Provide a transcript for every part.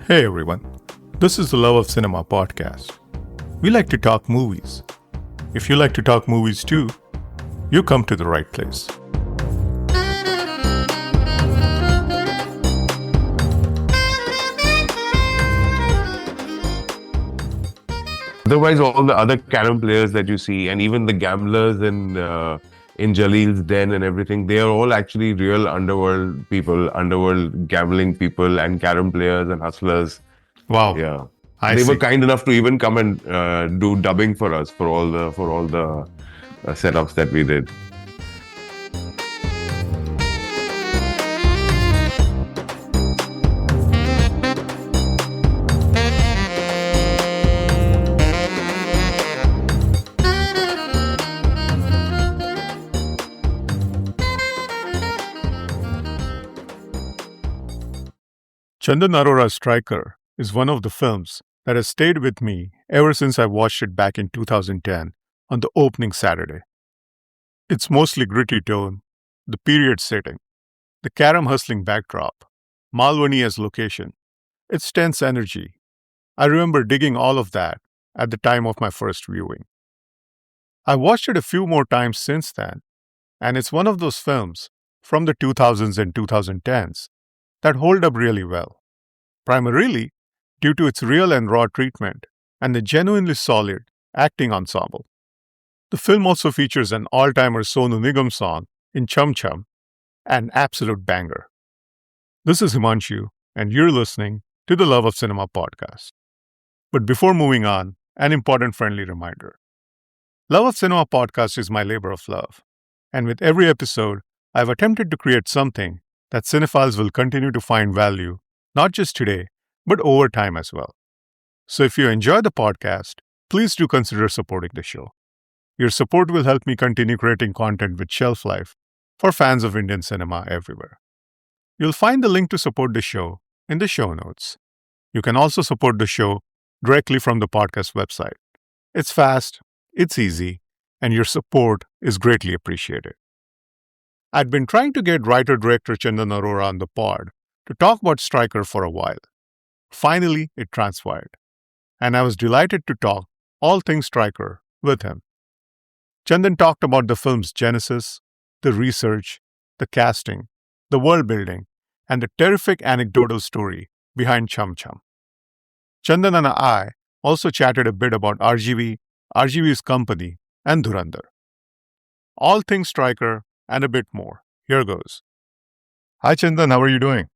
Hey everyone, this is the Love of Cinema podcast. We like to talk movies. If you like to talk movies too, you come to the right place. Otherwise, all the other carom players that you see, and even the gamblers in Jalil's den and everything, they are all actually real underworld people, underworld gambling people, and carom players and hustlers. Wow, Yeah, I they were see. kind enough to even come and do dubbing for us for all the setups that we did. Chandan Arora's Striker is one of the films that has stayed with me ever since I watched it back in 2010 on the opening Saturday. Its mostly gritty tone, the period setting, the carom hustling backdrop, Malwani as location, its tense energy. I remember digging all of that at the time of my first viewing. I watched it a few more times since then, and it's one of those films from the 2000s and 2010s that hold up really well, primarily due to its real and raw treatment and the genuinely solid acting ensemble. The film also features an all timer Sonu Nigam song in Cham Cham, an absolute banger. This is Himanshu, and you're listening to the Love of Cinema podcast. But before moving on, an important friendly reminder. Love of Cinema podcast is my labor of love, and with every episode, I've attempted to create something that cinephiles will continue to find value, not just today, but over time as well. So if you enjoy the podcast, please do consider supporting the show. Your support will help me continue creating content with shelf life for fans of Indian cinema everywhere. You'll find the link to support the show in the show notes. You can also support the show directly from the podcast website. It's fast, it's easy, and your support is greatly appreciated. I'd been trying to get writer-director Chandan Arora on the pod to talk about Striker for a while. Finally, it transpired, and I was delighted to talk all things Striker with him. Chandan talked about the film's genesis, the research, the casting, the world building, and the terrific anecdotal story behind Cham Cham. Chandan and I also chatted a bit about RGV, RGV's company, and Dhurandhar. All things Striker and a bit more. Here goes. Hi Chandan, how are you doing?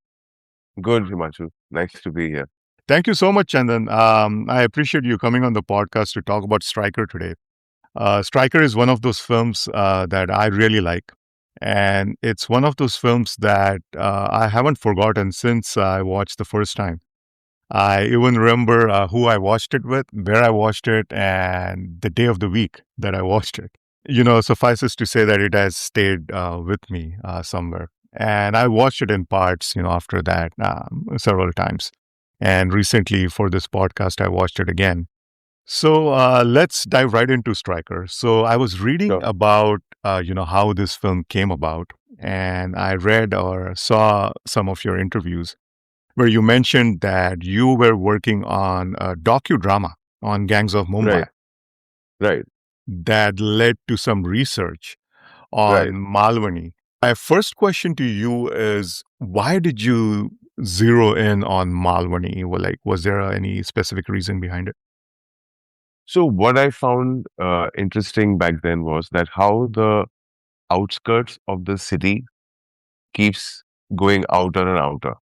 Good, Himanshu. Nice to be here. Thank you so much, Chandan. I appreciate you coming on the podcast to talk about Striker today. Striker is one of those films that I really like. And it's one of those films that I haven't forgotten since I watched the first time. I even remember who I watched it with, where I watched it, and the day of the week that I watched it. Suffices to say that it has stayed with me somewhere. And I watched it in parts, after that several times. And recently for this podcast, I watched it again. So let's dive right into Striker. So I was reading Sure. about, how this film came about. And I read or saw some of your interviews where you mentioned that you were working on a docudrama on gangs of Mumbai Right, right, that led to some research on right. Malwani. My first question to you is, why did you zero in on Malwani? Was there any specific reason behind it? So what I found interesting back then was that how the outskirts of the city keeps going outer and outer.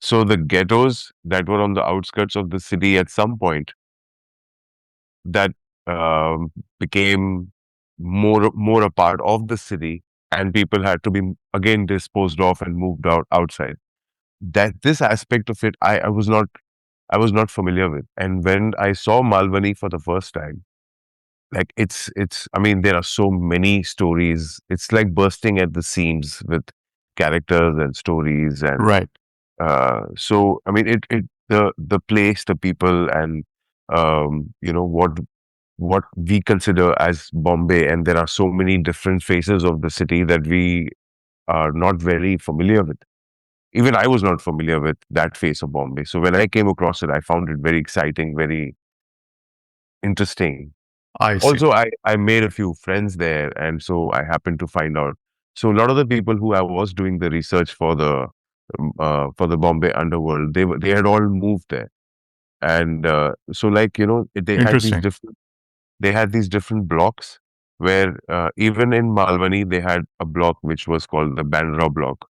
So the ghettos that were on the outskirts of the city at some point that became more a part of the city, and people had to be again disposed of and moved outside. That this aspect of it, I was not familiar with, and when I saw Malwani for the first time, like it's I mean there are so many stories. It's like bursting at the seams with characters and stories, and Right. so I mean the place, the people, and what we consider as Bombay, and there are so many different faces of the city that we are not very familiar with. Even I was not familiar with that face of Bombay. So when I came across it, I found it very exciting, very interesting. I see. Also, I made a few friends there, and so I happened to find out. So a lot of the people who I was doing the research for the Bombay underworld, they had all moved there, and so like Interesting. they had these different blocks where even in Malwani they had a block which was called the Bandra block.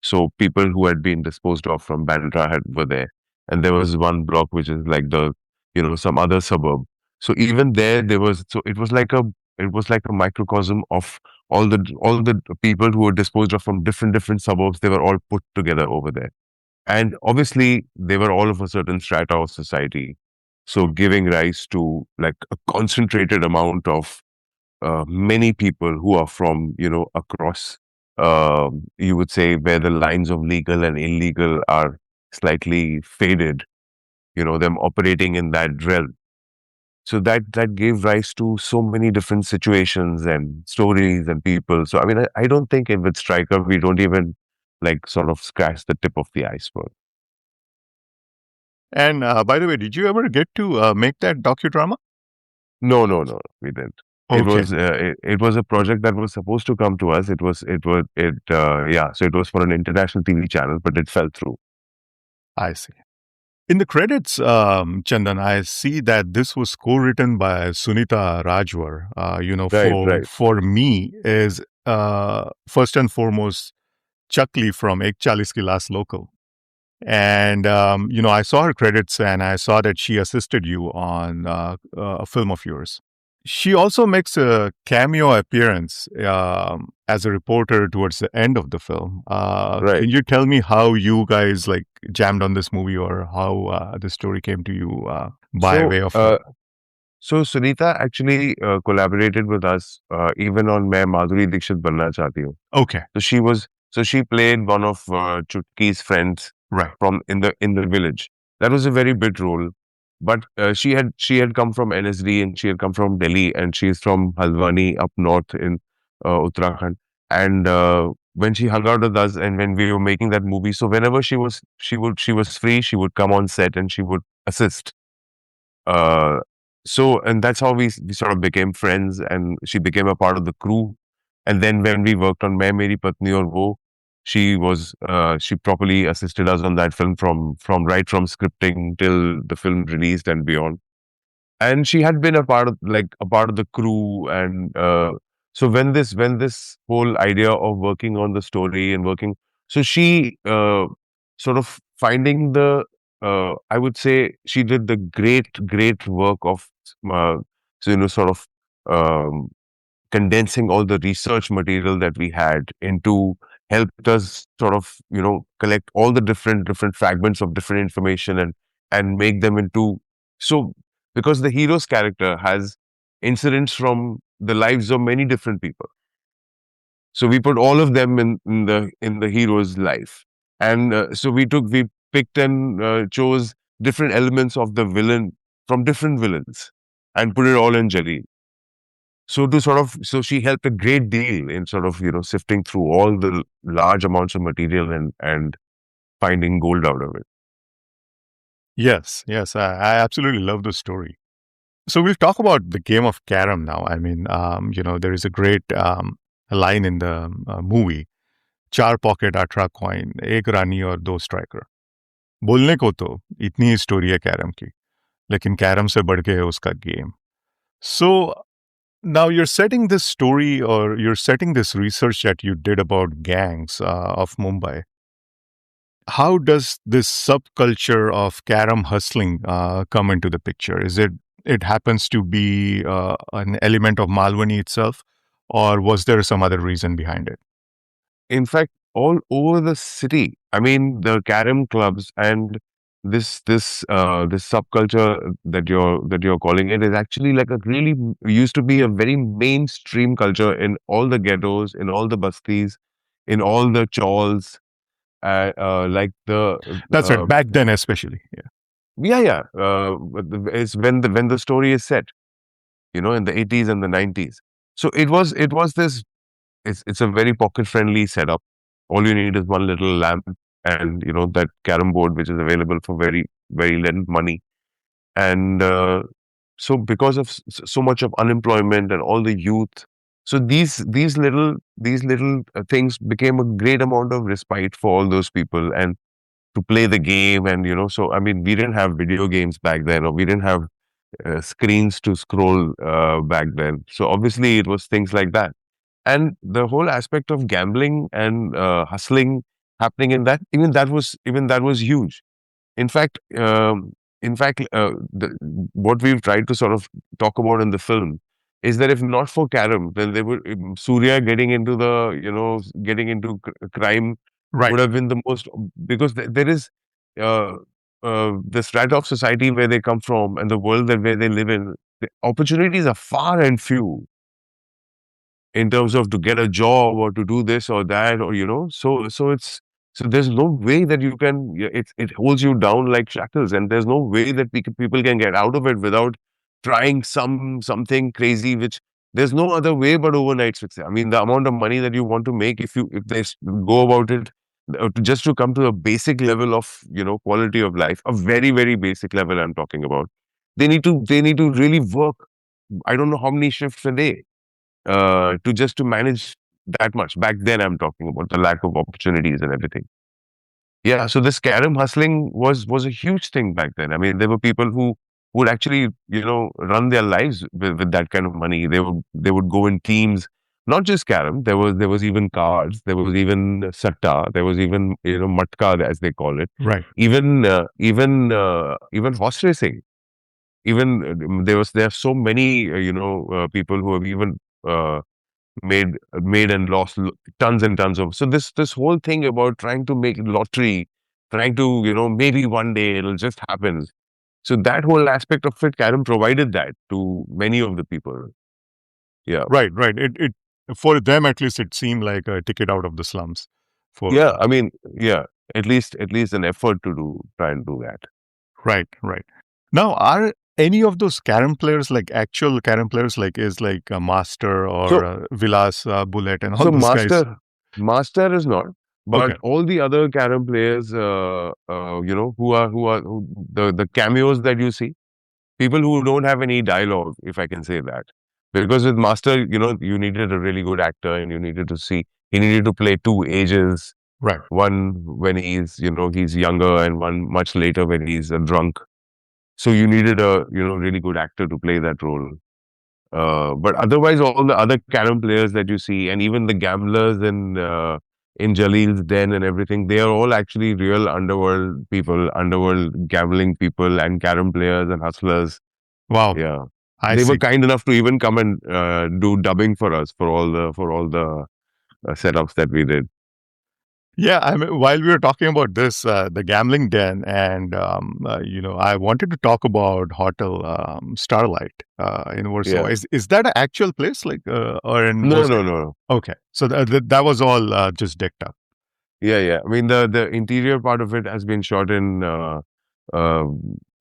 So people who had been disposed of from Bandra were there, and there was one block which is like some other suburb. So even there was so it was like a microcosm of all the people who were disposed of from different suburbs. They were all put together over there, and obviously they were all of a certain strata of society. So giving rise to like a concentrated amount of many people who are from across you would say where the lines of legal and illegal are slightly faded, them operating in that realm. So that gave rise to so many different situations and stories and people. So I mean, I don't think with Striker we don't even like sort of scratch the tip of the iceberg. And by the way, did you ever get to make that docudrama? No, we didn't. Okay, It was a project that was supposed to come to us. Yeah. So it was for an international TV channel, but it fell through. I see. In the credits, Chandan, I see that this was co-written by Sunita Rajwar. Right, right. For me is first and foremost Chakli from Ek Chalis Ki Last Local. And, I saw her credits and I saw that she assisted you on a film of yours. She also makes a cameo appearance as a reporter towards the end of the film. Right. Can you tell me how you guys like jammed on this movie or how the story came to you by So, way of? so Sunita actually collaborated with us even on "मैं माधुरी दीक्षित बनना चाहती हूँ." Okay, So she played one of Chutki's friends right. from in the village. That was a very big role, but she had come from NSD and she had come from Delhi and she's from Haldwani up north in Uttarakhand. And when she hung out with us and when we were making that movie, so whenever she was free, she would come on set and she would assist. Uh, and that's how we sort of became friends, and she became a part of the crew. And then when we worked on "Main Meri Patni Aur Wo," she properly assisted us on that film from scripting till the film released and beyond. And she had been a part of the crew, and so when this whole idea of working on the story and working, so she sort of finding the I would say she did the great work of uh, sort of um, condensing all the research material that we had into helped us sort of collect all the different fragments of different information and make them into, so because the hero's character has incidents from the lives of many different people, so we put all of them in the hero's life. And so we picked and chose different elements of the villain from different villains and put it all in Jaleel. So so she helped a great deal in sort of sifting through all the large amounts of material and finding gold out of it. Yes, I absolutely love the story. So we'll talk about the game of carom now. I mean, there is a great line in the movie, चार pocket 18 coin एक रानी और दो striker. बोलने को तो इतनी ही story है carrom की, लेकिन कैरम से बढ़ के है उसका game. So now you're setting this story or you're setting this research that you did about gangs of Mumbai. How does this subculture of carom hustling come into the picture? Is it happens to be an element of Malwani itself, or was there some other reason behind it? In fact, all over the city, I mean, the carom clubs and this subculture that you're calling it is actually like a really used to be a very mainstream culture in all the ghettos, in all the bastis, in all the chawls, like the That's right. Back then, especially. Yeah. yeah. It's when the story is set, in the 80s and the 90s. So it was this. It's a very pocket friendly setup. All you need is one little lamp and that carom board which is available for very very little money. And so because of so much of unemployment and all the youth, so these little things became a great amount of respite for all those people, and to play the game. And so I mean, we didn't have video games back then, or we didn't have screens to scroll back then. So obviously it was things like that. And the whole aspect of gambling and hustling happening in that, even that was huge. In fact, what we've tried to sort of talk about in the film is that if not for Karam, then they would Surya getting into getting into crime Right. would have been the most, because there is uh, the strata of society where they come from and the world that where they live in. The opportunities are far and few in terms of to get a job or to do this or that, or so there's no way that you can, it holds you down like shackles, and there's no way that people can get out of it without trying something crazy, which there's no other way but overnight success. I mean, the amount of money that you want to make, if they go about it, just to come to a basic level of quality of life, a very very basic level I'm talking about, they need to really work. I don't know how many shifts a day to just to manage that much. Back then, I'm talking about the lack of opportunities and everything. Yeah, so this carom hustling was a huge thing back then. I mean, there were people who would actually run their lives with that kind of money. They would go in teams, not just carom. There was even cards. There was even satta. There was even matka, as they call it. Right. Even horse racing. Even there are so many people who have even uh, made and lost tons and tons of. So this whole thing about trying to make lottery, trying to maybe one day it'll just happen. So that whole aspect of it, Karen provided that to many of the people. Yeah, Right. Right. It for them at least it seemed like a ticket out of the slums. For yeah. I mean, yeah. At least an effort to try and do that. right. Right. Now, are any of those carom players like actual carom players, like is like a Master or So Vilas Bullet and all so those guys? master is not, Okay. but all the other carom players, who the cameos that you see, people who don't have any dialogue, if I can say that. Because with Master, you needed a really good actor, and he needed to play two ages. Right. One when he's younger, and one much later when he's a drunk. So you needed a, really good actor to play that role. But otherwise, all the other carom players that you see, and even the gamblers in Jalil's den and everything, they are all actually real underworld people, underworld gambling people, and carom players and hustlers. Wow. Yeah, I they were see. kind enough to even come and do dubbing for us for all the setups that we did. Yeah, I mean, while we were talking about this, the gambling den, and I wanted to talk about Hotel Starlight in Warsaw. Yeah. Is that an actual place, like, or in No, was no, it? no, no. Okay, so that was all just decked up. Yeah, yeah. I mean, the interior part of it has been shot in uh,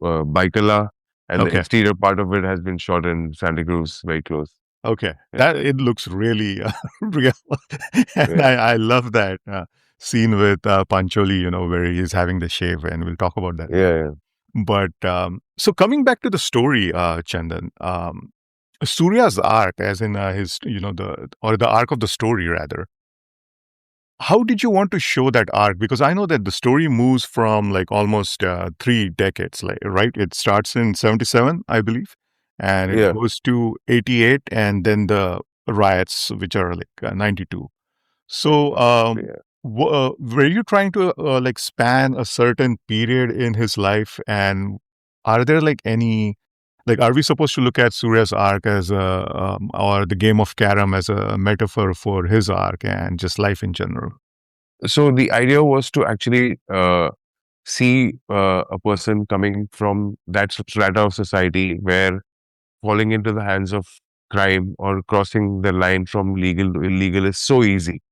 Baikala, and the Okay, exterior part of it has been shot in Santa Cruz, very close. okay, Yeah, that it looks really real, and yeah, I love that scene with Pancholi, where he's having the shave, and we'll talk about that later. yeah, But so coming back to the story, Chandan, Surya's arc, as in his, the arc of the story rather. How did you want to show that arc? Because I know that the story moves from like almost 3 decades, like right. It starts in 77, I believe, and it yeah, goes to 88, and then the riots, which are like 92. So, yeah. were you trying to like span a certain period in his life? And are there like any, like, are we supposed to look at Surya's arc as or the game of Karam as a metaphor for his arc and just life in general? So the idea was to actually see a person coming from that strata of society where falling into the hands of crime or crossing the line from legal to illegal is so easy.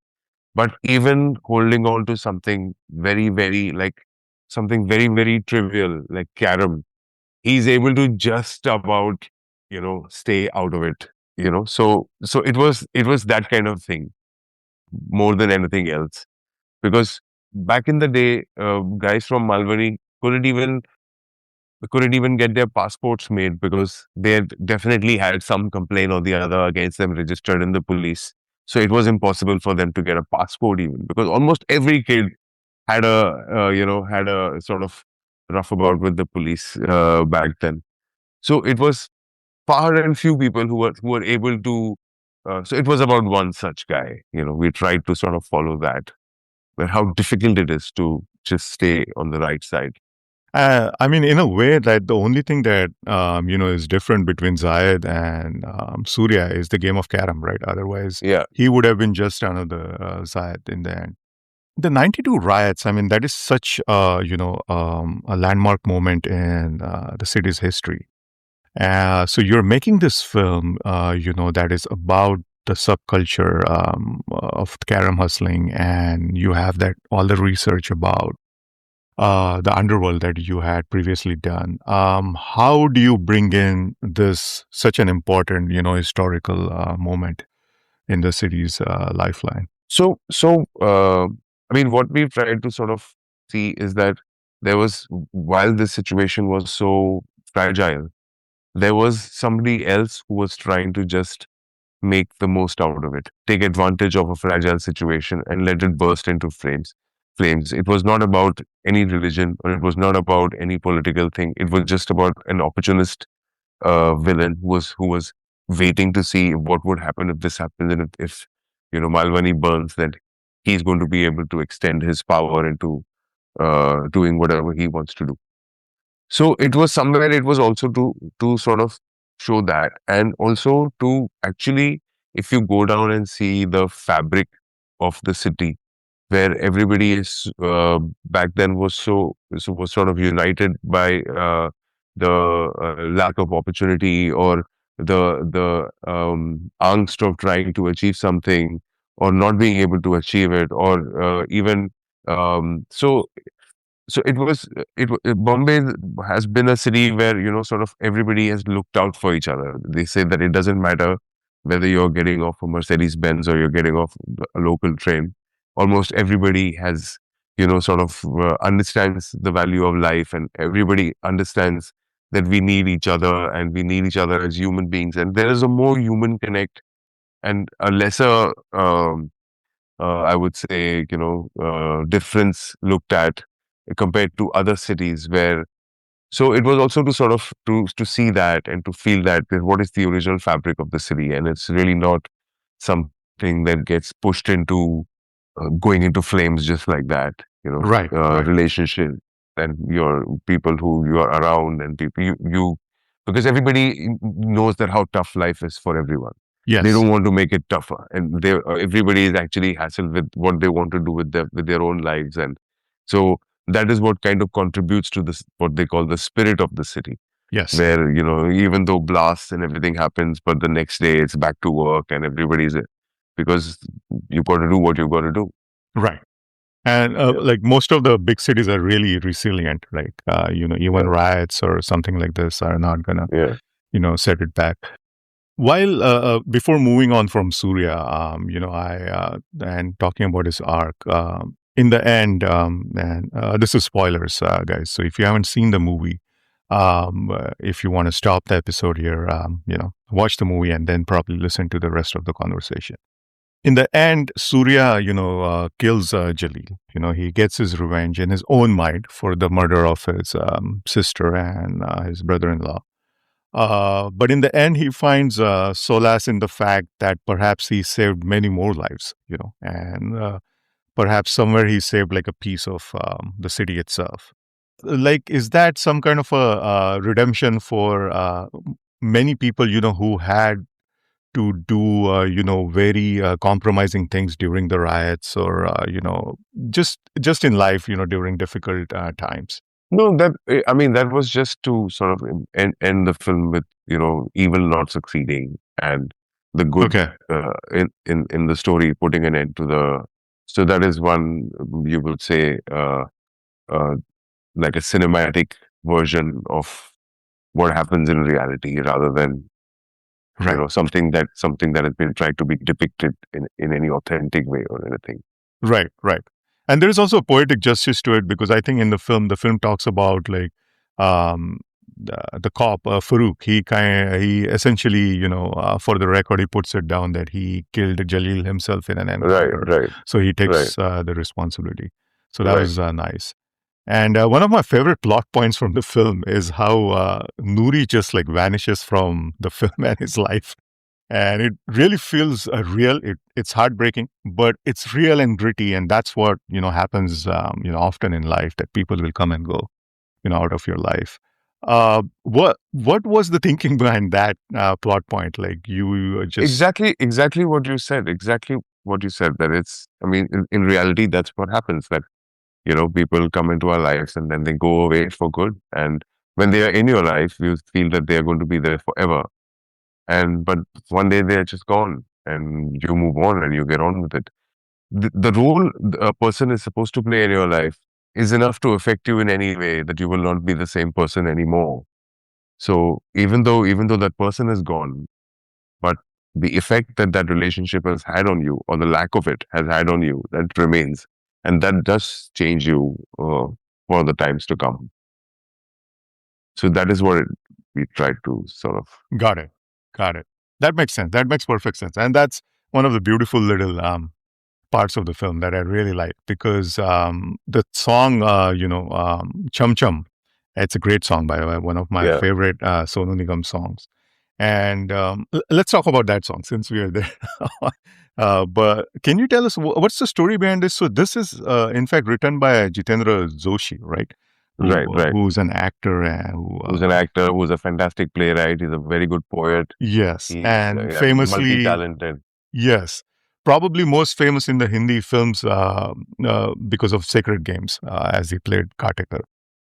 But even holding on to something very, very like something very, very trivial like carom, he's able to just about, stay out of it. So it was that kind of thing more than anything else. Because back in the day, guys from Malwani couldn't even get their passports made because they had definitely had some complaint or the other against them registered in the police. So it was impossible for them to get a passport even because almost every kid had had a sort of rough about with the police back then. So it was far and few people who were able to. So it was about one such guy. We tried to sort of follow that, but how difficult it is to just stay on the right side. I mean, in a way, that the only thing that is different between Zayed and Surya is the game of carom, right? Otherwise, Yeah. he would have been just another Zayed in the end. The '92 riots. I mean, that is such a landmark moment in the city's history. So you're making this film, that is about the subculture of carom hustling, and you have that all the research about the underworld that you had previously done. How do you bring in this such an important, historical moment in the city's lifeline? I mean, what we've tried to sort of see is that while this situation was so fragile, there was somebody else who was trying to just make the most out of it, take advantage of a fragile situation and let it burst into flames. Flames. It was not about any religion or it was not about any political thing. It was just about an opportunist villain who was waiting to see what would happen if this happens, and if Malwani burns, then he's going to be able to extend his power into doing whatever he wants to do. So it was somewhere, it was also to sort of show that, and also to actually, if you go down and see the fabric of the city, where everybody is back then was sort of united by the lack of opportunity or the angst of trying to achieve something or not being able to achieve it, or even so Bombay has been a city where sort of everybody has looked out for each other. They say that it doesn't matter whether you're getting off a Mercedes Benz or you're getting off a local train. Almost everybody has sort of understands the value of life, and everybody understands that we need each other and we need each other as human beings, and there is a more human connect and a lesser I would say, difference looked at compared to other cities where. So it was also to sort of to see that and to feel that what is the original fabric of the city, and it's really not something that gets pushed into going into flames just like that. Right, right. Relationship and your people who you are around and people you because everybody knows that how tough life is for everyone. They Yes, don't want to make it tougher, and everybody is actually hassled with what they want to do with their own lives, and so that is what kind of contributes to this what they call the spirit of the city, yes, where even though blasts and everything happens, but the next day it's back to work and everybody's because you got to do what you got to do. right. And Yeah, like most of the big cities are really resilient. Like, even yeah, riots or something like this are not gonna, yeah. set it back. While before moving on from Surya, and talking about his arc, in the end, and this is spoilers, guys. So if you haven't seen the movie, if you want to stop the episode here, watch the movie and then probably listen to the rest of the conversation. In the end, Surya, kills Jalil. He gets his revenge in his own mind for the murder of his sister and his brother-in-law. But in the end, he finds solace in the fact that perhaps he saved many more lives, and perhaps somewhere he saved like a piece of the city itself. Like, is that some kind of a redemption for many people, who had to do, very compromising things during the riots or, just in life, during difficult times? No, I mean that was just to sort of end the film with evil not succeeding and the good Okay. in the story putting an end to the. So that is one you would say uh, like a cinematic version of what happens in reality rather than Right. something that has been tried to be depicted in any authentic way or anything. Right. Right. And there is also poetic justice to it because I think in the film talks about like um, the cop Farouk. He essentially, for the record, he puts it down that he killed Jalil himself in an Right, encounter, right, so he right, takes the responsibility. So that right. was nice. And one of my favorite plot points from the film is how Noori just like vanishes from the film and his life, and it really feels real. It's heartbreaking, but it's real and gritty, and that's what happens often in life, that people will come and go out of your life. What was the thinking behind that plot point? Like you just Exactly what you said. Exactly what you said. That it's, I mean, in reality, that's what happens. That, people come into our lives and then they go away for good. And when they are in your life, you feel that they are going to be there forever. But one day they're just gone and you move on and you get on with it. The role a person is supposed to play in your life is enough to affect you in any way that you will not be the same person anymore. So even though that person is gone, but the effect that that relationship has had on you, or the lack of it has had on you, that remains, and that does change you for the times to come. So that is what we try to sort of. got it, got it. That makes sense. That makes perfect sense, and that's one of the beautiful little parts of the film that I really like because the song, Cham Cham, it's a great song, by the way, one of my Yeah. favorite Sonu Nigam songs. And let's talk about that song since we are there. But can you tell us what's the story behind this? So this is, in fact, written by Jitendra Joshi, right? Right, right. Who's an actor and who, Who's an actor, who's a fantastic playwright, he's a very good poet. yes, He's and yeah, famously, multi-talented. yes, probably most famous in the Hindi films because of Sacred Games, as he played Kartikar.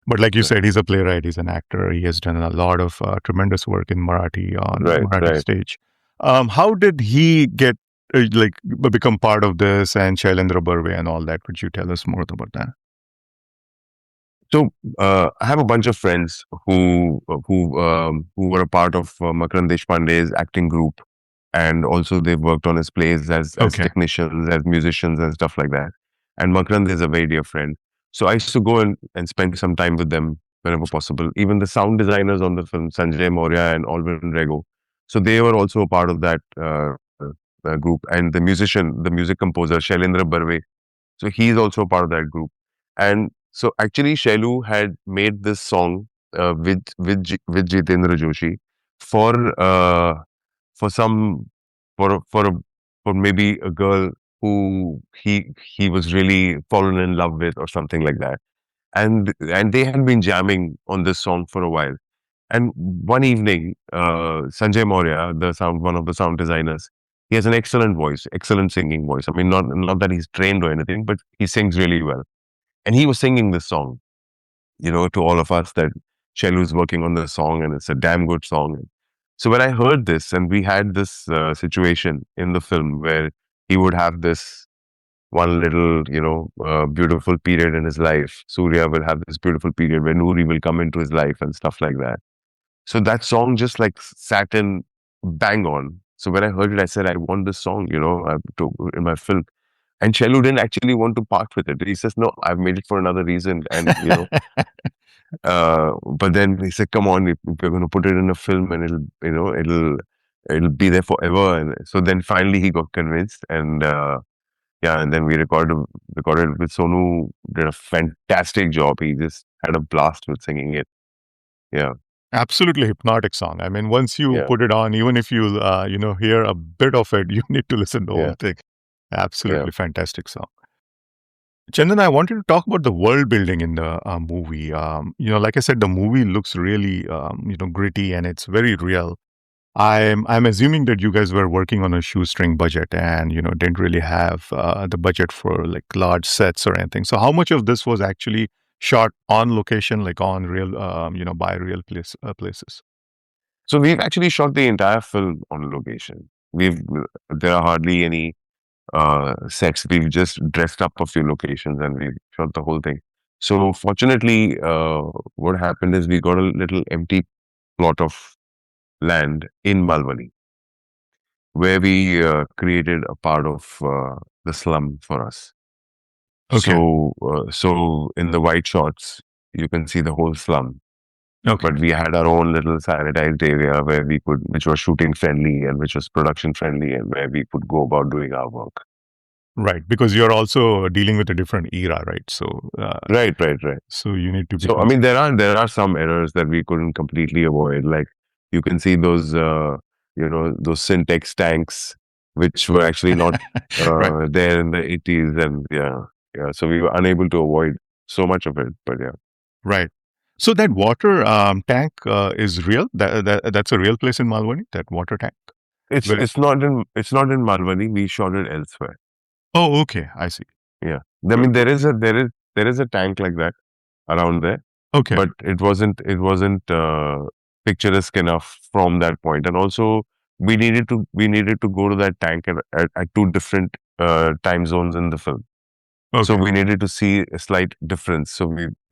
But like you Right, said, he's a playwright, he's an actor. He has done a lot of tremendous work in Marathi on right, Marathi right. stage. How did he get become part of this and Shailendra Barve and all that? Could you tell us more about that? So I have a bunch of friends who were a part of Makaran Deshpande's acting group, and also they've worked on his plays as Okay. technicians, as musicians, and stuff like that. And Makarand is a very dear friend, so I used to go and spend some time with them whenever possible. Even the sound designers on the film, Sanjay Maurya and Alvin Rego, so they were also a part of that group. And the music composer Shailendra Barve, so he's also a part of that group. And so actually, Shailu had made this song with Jitendra Joshi for for some for a for maybe a girl who he was really fallen in love with, or something like that. And they had been jamming on this song for a while. And one evening, Sanjay Maurya, one of the sound designers, he has an excellent voice, excellent singing voice. I mean, not that he's trained or anything, but he sings really well. And he was singing this song, to all of us, that Shelu's working on the song and it's a damn good song. So when I heard this, and we had this situation in the film where he would have this one little, beautiful period in his life. Surya will have this beautiful period where Noori will come into his life and stuff like that. So that song just like sat in bang on. So when I heard it, I said, I want this song, in my film. And Shelu didn't actually want to part with it. He says, no, I've made it for another reason. And, but then he said, come on, if we're going to put it in a film, and it'll be there forever. And so then finally he got convinced. And, yeah, and then we recorded it with Sonu, did a fantastic job. He just had a blast with singing it. Yeah. Absolutely hypnotic song. I mean, once you Yeah. put it on, even if you hear a bit of it, you need to listen to the whole Yeah. thing. Yeah. Absolutely fantastic song. Chandan, I wanted to talk about the world building in the movie. Like I said, the movie looks really, gritty and it's very real. I'm assuming that you guys were working on a shoestring budget and didn't really have the budget for like large sets or anything. So how much of this was actually shot on location, like on real, by real places? So we've actually shot the entire film on location. There are hardly any sets. We've just dressed up a few locations and we've shot the whole thing. So fortunately, what happened is we got a little empty plot of land in Malwani, where we created a part of the slum for us. Okay. So in the white shots, you can see the whole slum. Okay. But we had our own little sanitized area where we could, which was shooting friendly and which was production friendly, and where we could go about doing our work. Right. Because you're also dealing with a different era, right? Right, right, right. So you need to So I become. mean, there are some errors that we couldn't completely avoid. Like you can see those, those syntax tanks, which were actually not Right. there in the 80s, and yeah, yeah. So we were unable to avoid so much of it. But yeah, Right. So that water tank is real. That's a real place in Malwani. That water tank. it's Where, it's not in it's not in Malwani. We shot it elsewhere. oh, okay. I see. Yeah, I Where- mean there is a tank like that around there, Okay. but it wasn't picturesque enough from that point. And also we needed to go to that tank at two different time zones in the film. So Okay. we needed to see a slight difference.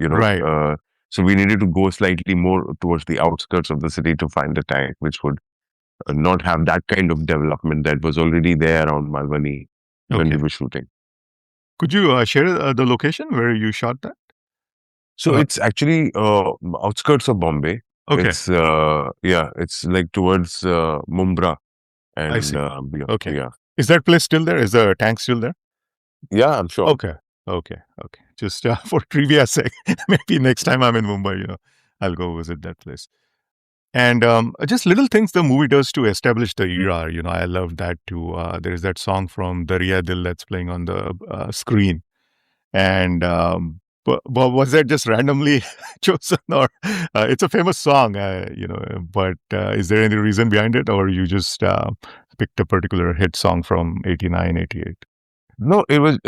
Right. So we needed to go slightly more towards the outskirts of the city to find the tank, which would not have that kind of development that was already there around Malvani when we Okay. were shooting. Could you share the location where you shot that? So Uh, it's actually outskirts of Bombay. okay. It's like towards Mumbai I and see. Okay. yeah, Is that place still there? Is the tank still there? yeah, I'm sure. Okay. Okay. Okay. Just for trivia sake, maybe next time I'm in Mumbai, I'll go visit that place. And just little things the movie does to establish the era. I love that too. There's that song from Darya Dil that's playing on the screen. And but was that just randomly chosen, or it's a famous song, but is there any reason behind it, or you just picked a particular hit song from 89, 88? No, it was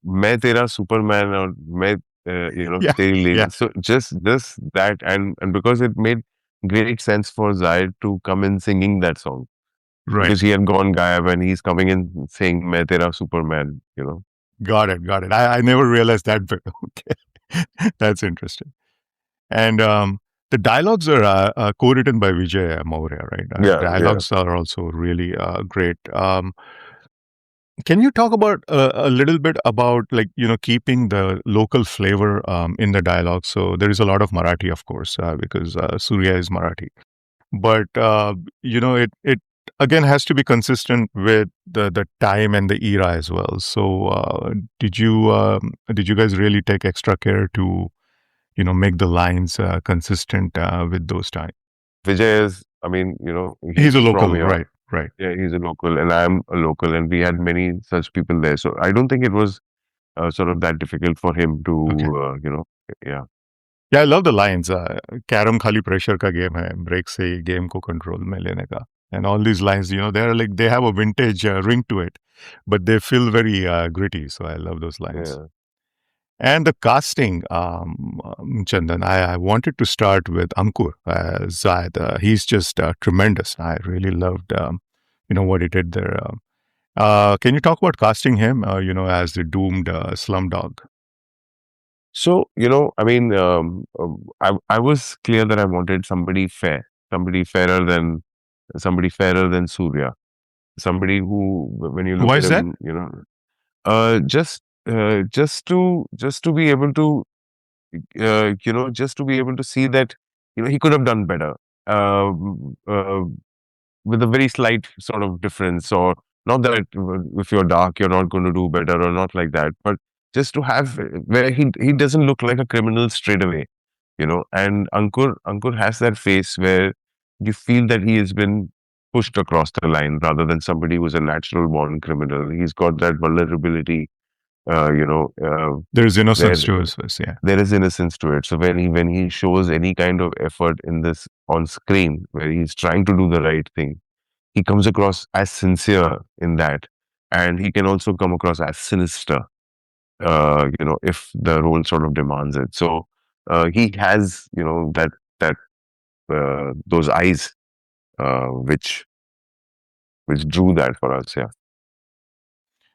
मैं तेरा Superman or मैं Yeah. तेरी Yeah. lady. So just this that and because it made great sense for Zahid to come in singing that song Right. because he had gone Gayab and he's coming in saying मैं तेरा Superman. Got it. Got it. I never realized that bit. Okay. That's interesting. And the dialogues are co-written by Vijay Maurya, right? Yeah, yeah. Dialogues are also really great. Can you talk about a little bit about, like, keeping the local flavor in the dialogue? So there is a lot of Marathi, of course, because Surya is Marathi, but it again has to be consistent with the time and the era as well. So did you guys really take extra care to make the lines consistent with those times? Vijay is, I mean, He's he's a from local, here. right? Right. Yeah, he's a local, and I'm a local, and we had many such people there. So I don't think it was sort of that difficult for him to, Okay. yeah. Yeah, I love the lines. Carom खाली pressure का game है, break से ही game को control में लेने का. And all these lines, they're like, they have a vintage ring to it, but they feel very gritty. So I love those lines. Yeah. And the casting, Chandan, I wanted to start with Ankur Zayed. He's just tremendous. I really loved, what he did there. Can you talk about casting him, as the doomed slumdog? So, I mean, I was clear that I wanted somebody fair, somebody fairer than Surya, somebody who, when you look Why at is that? him, just to be able to, just to be able to see that, he could have done better. With a very slight sort of difference, or not that if you're dark you're not going to do better, or not like that, but just to have where he doesn't look like a criminal straight away, and Ankur has that face where you feel that he has been pushed across the line rather than somebody who's a natural born criminal. He's got that vulnerability, uh, you know uh, There's where innocence to his face, yeah. there is innocence to it. So when he shows any kind of effort in this on screen where he's trying to do the right thing, he comes across as sincere in that, and he can also come across as sinister, if the role sort of demands it. So he has, that those eyes, which drew that for us. Yeah.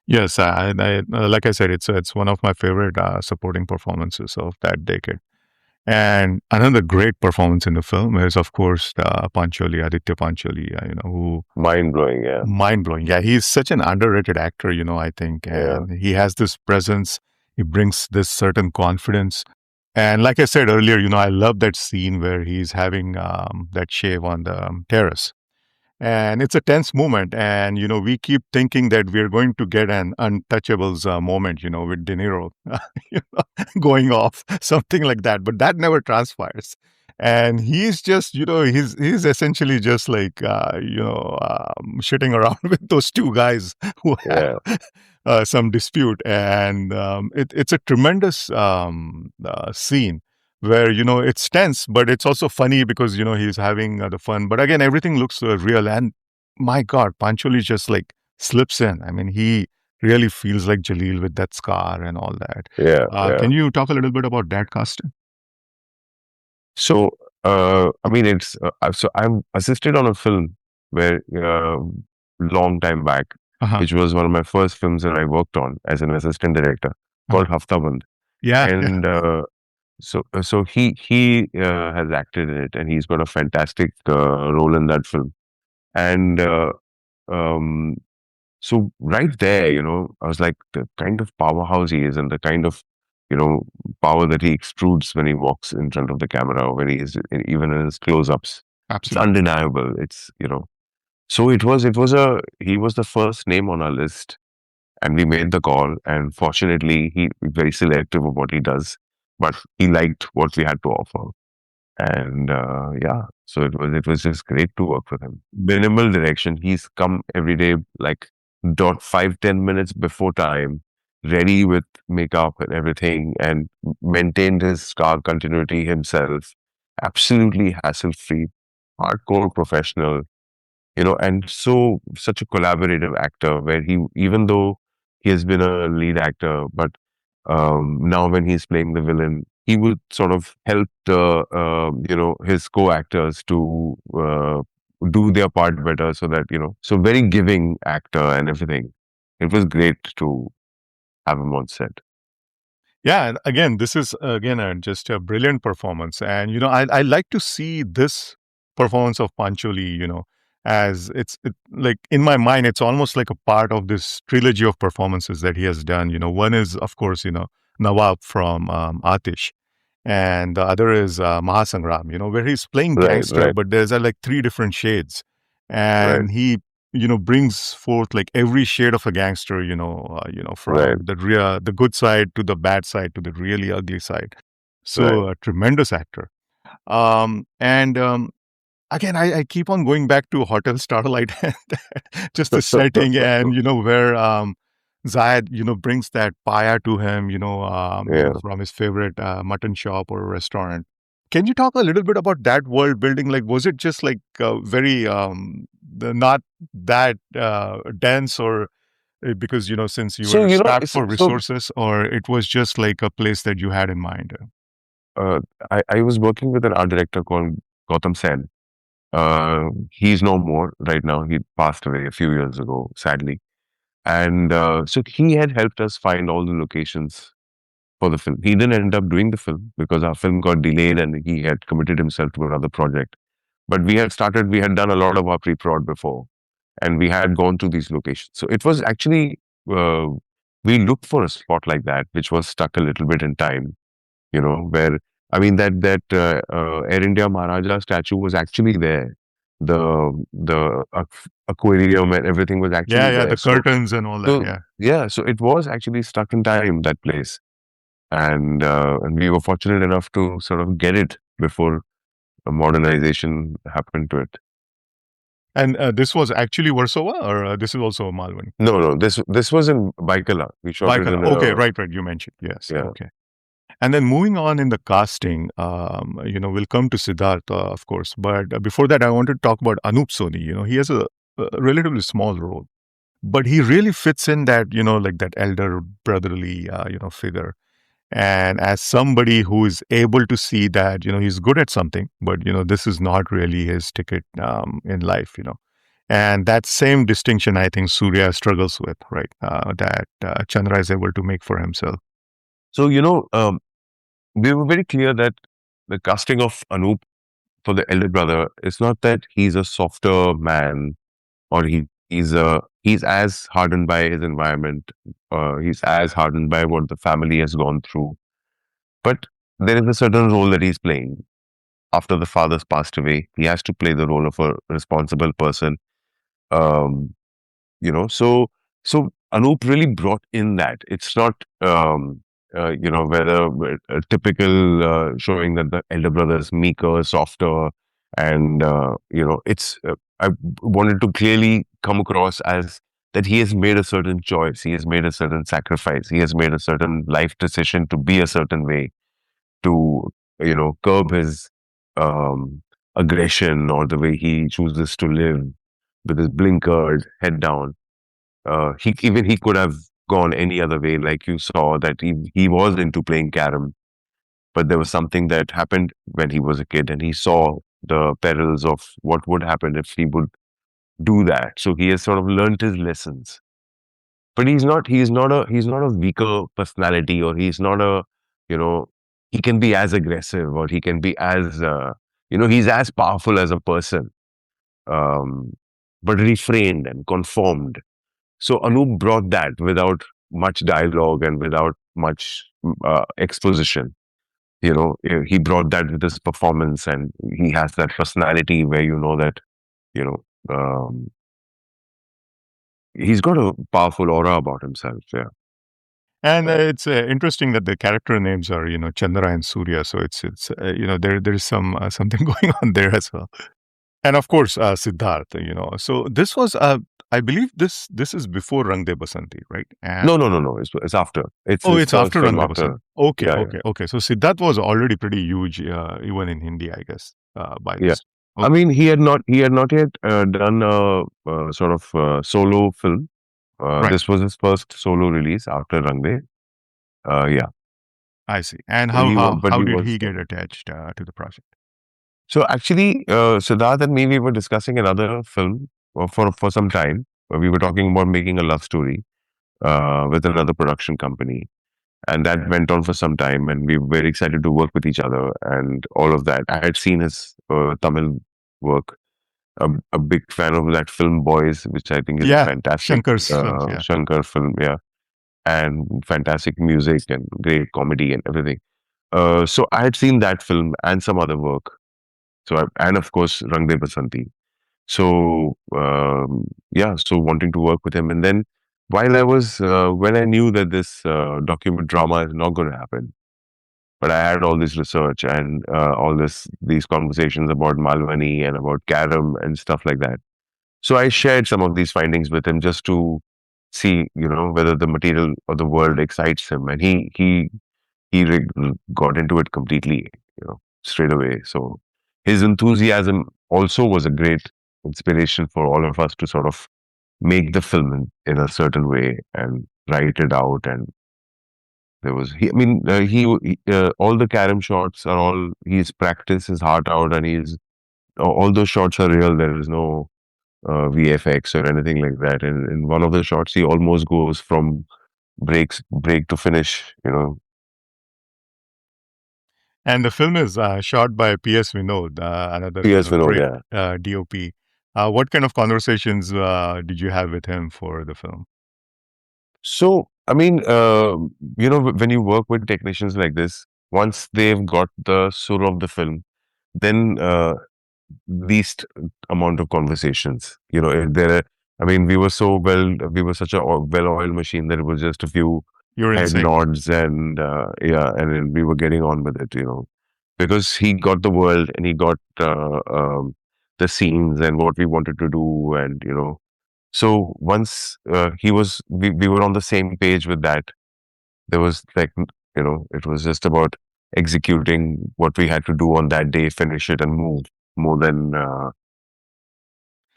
Yes, like I said, it's one of my favorite supporting performances of that decade. And another great performance in the film is, of course, Aditya Pancholi, who Mind blowing. Yeah. mind blowing. Yeah, he's such an underrated actor, I think, Yeah. and he has this presence. He brings this certain confidence. And like I said earlier, I love that scene where he's having that shave on the terrace, and it's a tense moment. And we keep thinking that we're going to get an Untouchables moment, with De Niro going off, something like that, but that never transpires. And he's just, he's essentially just like shitting around with those two guys who have Yeah. some dispute. And it's a tremendous scene where it's tense, but it's also funny because he's having the fun. But again, everything looks real. And my God, Pancholi just like slips in. I mean, he really feels like Jaleel with that scar and all that. Yeah. Yeah. Can you talk a little bit about that casting? So, I mean, so I'm assisted on a film where long time back, Uh-huh. which was one of my first films that I worked on as an assistant director called Uh-huh. Haftaband. Yeah, yeah, And so he has acted in it, and he's got a fantastic role in that film. And um, so right there, I was like, the kind of powerhouse he is, and the kind of you know power that he extrudes when he walks in front of the camera, or when he is even in his close-ups, it's absolutely. undeniable. So it was he was the first name on our list, and we made the call. And fortunately, he very selective of what he does, but he liked what we had to offer. And yeah, so it was just great to work with him. Minimal direction. He's come every day like dot 5-10 minutes before time, ready with makeup and everything, and maintained his star continuity himself. Absolutely hassle free, hardcore professional, and so such a collaborative actor where he, even though he has been a lead actor, but now when he's playing the villain, he would sort of help his co-actors to do their part better, so that so very giving actor and everything. It was great to have him on set. Yeah, and again, this is again just a brilliant performance. And I like to see this performance of Pancholi, as like in my mind, it's almost like a part of this trilogy of performances that he has done. One is, of course, Nawab from Atish, and the other is Mahasangram, where he's playing Right, gangster, right, but there's like three different shades, right, and he brings forth like every shade of a gangster, right, from the good side to the bad side to the really ugly side. right. So a tremendous actor. And again, I keep on going back to Hotel Starlight, and just the setting, and where Zayed brings that paya to him, Yeah. from his favorite mutton shop or restaurant. Can you talk a little bit about that world building? Like, was it just like very not that dense, or because since you So were you know, strapped for resources, or it was just like a place that you had in mind? uh, I was working with an art director called Gautam Sen. He's no more right now. He passed away a few years ago, sadly. And so he had helped us find all the locations for the film. He didn't end up doing the film because our film got delayed and he had committed himself to another project. But we had done a lot of our pre-prod before, and we had gone to these locations. So it was actually, uh, we looked for a spot like that, which was stuck a little bit in time, where, I mean, that Air India Maharaja statue was actually there. The aquarium and everything was Yeah, actually yeah, there. the So, curtains and all that. so Yeah. yeah, so it was actually stuck in time, that place. And we were fortunate enough to sort of get it before a modernization happened to it. And this was actually Warsaw, or this is also Malwani? No, no, this was in Baikala. We shot it Baikala. in Okay, a right, right. You mentioned. Yes. yeah. Okay. And then moving on in the casting, we'll come to Siddhartha, of course. But before that, I wanted to talk about Anup Soni. He has a relatively small role, but he really fits in that, like that elder brotherly, figure. And as somebody who is able to see that, he's good at something, but, this is not really his ticket in life, And that same distinction, I think Surya struggles with, right? That Chandra is able to make for himself. So we were very clear that the casting of Anup for the elder brother is not that he's a softer man or he's as hardened by his environment, he's as hardened by what the family has gone through. But there is a certain role that he's playing. After the father's passed away, he has to play the role of a responsible person. Um, so Anup really brought in that. It's not whether a typical showing that the elder brother is meeker, softer, and it's I wanted to clearly come across as that he has made a certain choice, he has made a certain sacrifice, he has made a certain life decision to be a certain way, to curb his um, aggression or the way he chooses to live with his blinkered head down. He could have gone any other way, like you saw that he was into playing carom, but there was something that happened when he was a kid, and he saw the perils of what would happen if he would do that. So he has sort of learned his lessons. But he's not a weaker personality, or he's not a you know he can be as aggressive, or he can be as he's as powerful as a person, um, but refrained and conformed. So Anup brought that without much dialogue and without much exposition. He brought that with his performance, and he has that personality where you know that you know um, he's got a powerful aura about himself. Yeah. And it's interesting that the character names are, Chandra and Surya. So it's there's something going on there as well. And of course, Siddharth. So this was, I believe this is before Rang De Basanti, right? And No, no, no, no. It's after. It's oh, his it's first after film Rang De after. Basanti. Okay, Yeah, yeah, okay, okay. So Siddharth was already pretty huge, even in Hindi, I guess, by yeah. this. I Okay, mean, he had not yet done a, sort of solo film. right. This was his first solo release after Rang De. Yeah, I see. And but how he wa- how but how he did was he get attached to the project? so actually Siddharth and me, we were discussing another film for some time. We were talking about making a love story with another production company, and that went on for some time, and we were very excited to work with each other and all of that. I had seen his Tamil work, a big fan of that film Boys, which I think is a Yeah, fantastic Shankar's films. Yeah. Shankar film, yeah, and fantastic music and great comedy and everything. So I had seen that film and some other work. And of course Rang De Basanti. So yeah, so wanting to work with him, and then while I was when I knew that this document drama is not going to happen, but I had all this research and all these conversations about Malwani and about Karam and stuff like that. So I shared some of these findings with him just to see, whether the material or the world excites him, and he got into it completely, straight away. So his enthusiasm also was a great inspiration for all of us to sort of make the film in a certain way and write it out. And there was, he, I mean, all the carom shots are all, he's practiced his heart out, and all those shots are real. There is no VFX or anything like that. And in one of the shots, he almost goes from break to finish, And the film is shot by P.S. Vinod, another P.S. Vinod, great yeah. DOP. What kind of conversations did you have with him for the film? So, I mean, when you work with technicians like this, once they've got the soul of the film, then least amount of conversations. If there, I mean, we were such a well-oiled machine that it was just a few You're in head sync. nods, and yeah, and then we were getting on with it. Because he got the world, and he got the scenes and what we wanted to do, and so once we were on the same page with that. There was like, it was just about executing what we had to do on that day, finish it, and move more than,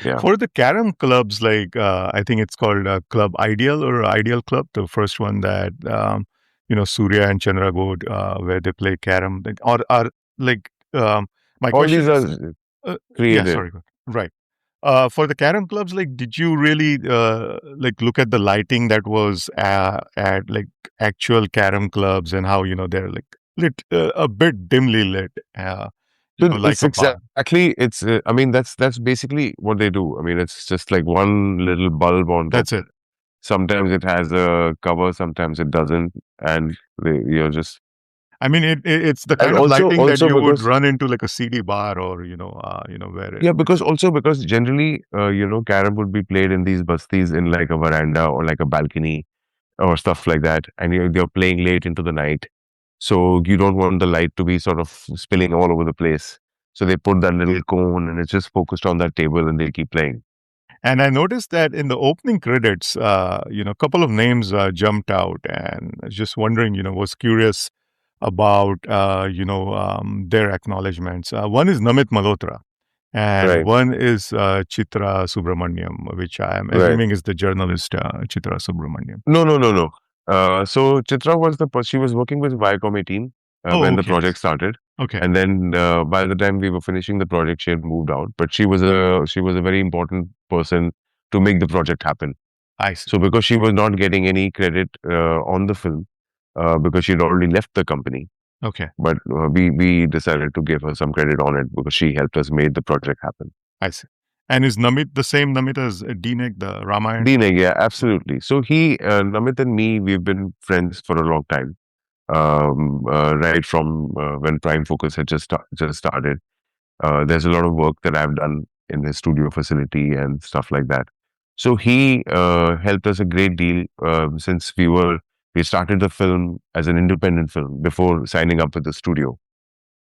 yeah. For the carom clubs, like I think it's called Club Ideal or Ideal Club, the first one that Surya and Chandra go where they play carom, or are like my All question these is, are yeah, created. sorry, right. For the carom clubs, like, did you really like look at the lighting that was at like actual carom clubs and how they're lit, a bit dimly lit, So like it's a bar. exactly, it's, I mean, that's basically what they do. I mean, it's just like one little bulb on top. That's it. Sometimes it has a cover, sometimes it doesn't. And you're just, I mean, it's the and kind of lighting that also you would because, run into like a CD bar, or where yeah, because generally, carom would be played in these bastis in like a veranda or like a balcony or stuff like that. And you're playing late into the night. So you don't want the light to be sort of spilling all over the place. So they put that little cone and it's just focused on that table and they keep playing. And I noticed that in the opening credits, a couple of names jumped out, and I was just wondering, was curious about, their acknowledgements. One is Namit Malhotra, and Right, one is Chitra Subramaniam, which I am right. assuming is the journalist Chitra Subramaniam. No, no, no, no. So Chitra was she was working with Viacom 18 Oh, when the okay. project started. Okay. And then by the time we were finishing the project, she had moved out. But she was a very important person to make the project happen. I see. So because she was not getting any credit on the film, because she'd already left the company, Okay. but we decided to give her some credit on it because she helped us make the project happen. I see. And is Namit the same Namit as Dinek, the Ramayan? Deeneg, yeah, absolutely. So Namit and me, we've been friends for a long time, right from when Prime Focus had just started. There's a lot of work that I've done in his studio facility and stuff like that. So he helped us a great deal since we started the film as an independent film before signing up with the studio.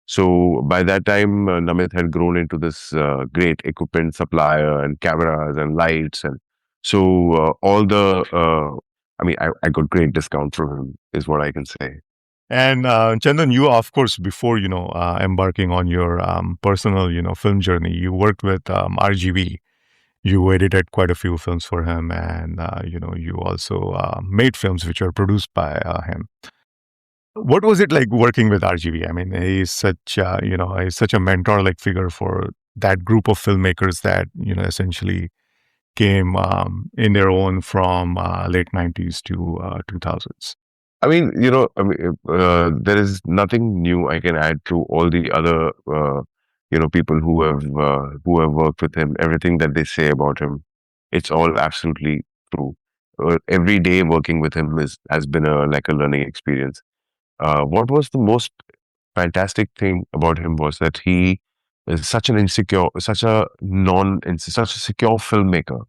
So by that time, Namit had grown into this great equipment supplier and cameras and lights, and so I mean, I got great discount from him, is what I can say. And Chandan, you, of course, before embarking on your personal film journey, you worked with RGV. You edited quite a few films for him, and you also made films which are produced by him. What was it like working with RGV? I mean, he's such a mentor-like figure for that group of filmmakers that essentially came in their own from late '90s to 2000s. I mean, there is nothing new I can add to all the other, people who have worked with him. Everything that they say about him, it's all absolutely true. Every day working with him has been like a learning experience. What was the most fantastic thing about him was that he is such a secure filmmaker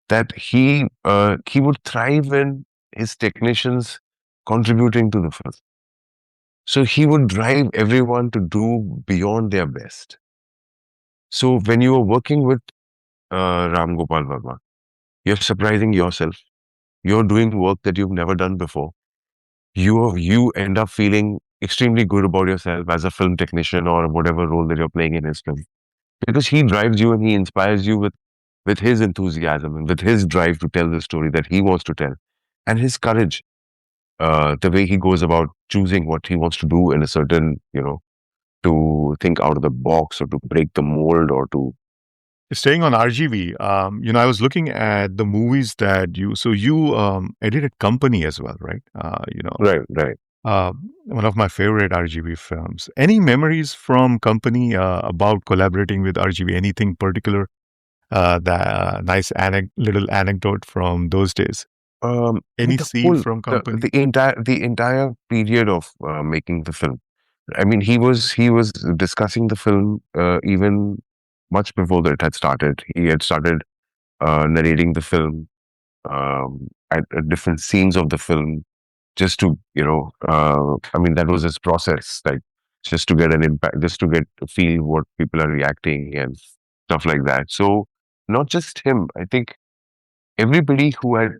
that he would thrive when his technicians contributing to the film. So he would drive everyone to do beyond their best. So when you are working with Ram Gopal Verma, you're surprising yourself. You're doing work that you've never done before. You end up feeling extremely good about yourself as a film technician or whatever role that you're playing in his film, because he drives you and he inspires you with his enthusiasm and with his drive to tell the story that he wants to tell, and his courage, the way he goes about choosing what he wants to do in a certain, to think out of the box or to break the mold or to. Staying on RGV, I was looking at the movies that you edited Company as well, right? Right, right. One of my favorite RGB films. Any memories from Company about collaborating with RGB? Anything particular? That nice little anecdote from those days. I mean, Any scene from Company? the entire period of making the film. I mean, he was discussing the film even much before that had started. He had started narrating the film at different scenes of the film, just to I mean, that was his process, like just to get an impact, just to get to feel what people are reacting and stuff like that. So not just him, I think everybody who had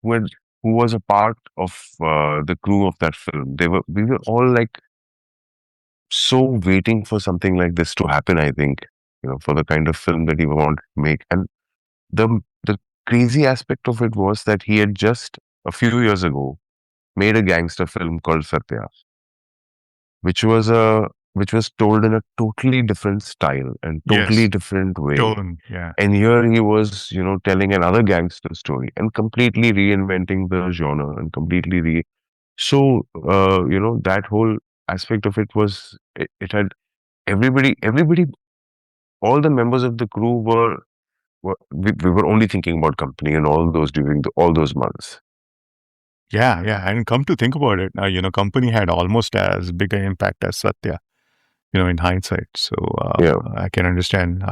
who was a part of the crew of that film, we were all like so waiting for something like this to happen. I think, for the kind of film that he wanted to make. And the crazy aspect of it was that he had just a few years ago made a gangster film called Satya, which was told in a totally different style and totally Yes, different way. tone. Yeah. And here he was, telling another gangster story and completely reinventing the genre and completely so that whole aspect of it was it had everybody, all the members of the crew we were only thinking about company and all those during all those months. Yeah, yeah. And come to think about it, company had almost as big an impact as Satya, in hindsight. So Yeah, I can understand,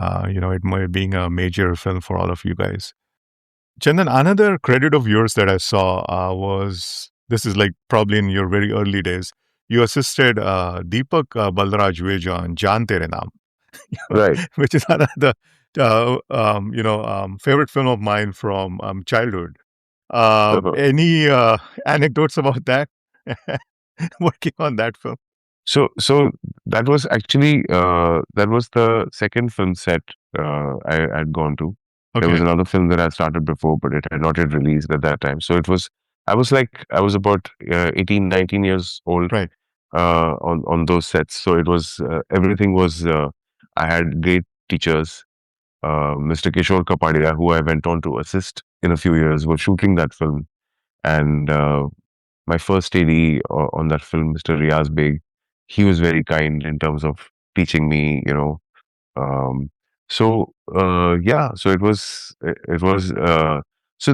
being a major film for all of you guys. Chandan, another credit of yours that I saw was this is like probably in your very early days. You assisted Deepak Balraj Veja on Jaan Tere Naam, right. which is another favorite film of mine from childhood. Uh-huh. Any anecdotes about that? Working on that film. So that was actually that was the second film set I had gone to. There was Okay, another film that I started before, but it had not yet released at that time. So it was I was about 18, 19 years old right. on those sets. So it was everything was I had great teachers. Mr. Kishore Kapadia, who I went on to assist in a few years, was shooting that film, and my first AD on that film, Mr. Riaz Beg, he was very kind in terms of teaching me, Um, so it was so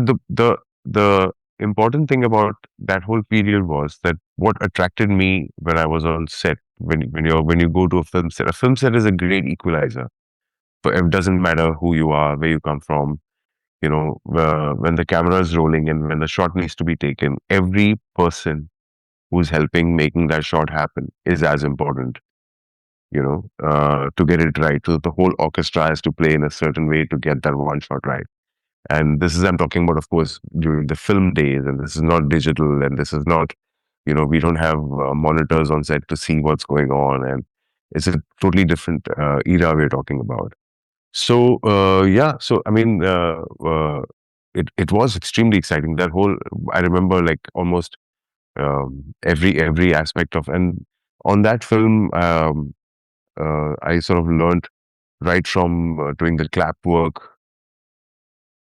the important thing about that whole period was that what attracted me when I was on set, when you go to a film set is a great equalizer. But it doesn't matter who you are, where you come from, when the camera is rolling and when the shot needs to be taken, every person who's helping making that shot happen is as important, to get it right. So the whole orchestra has to play in a certain way to get that one shot right. And this is, I'm talking about, of course, during the film days, and this is not digital, and this is not, we don't have monitors on set to see what's going on. And it's a totally different era we're talking about. So yeah, so I mean, it was extremely exciting. That whole I remember like almost every aspect of, and on that film, I sort of learned right from doing the clap work,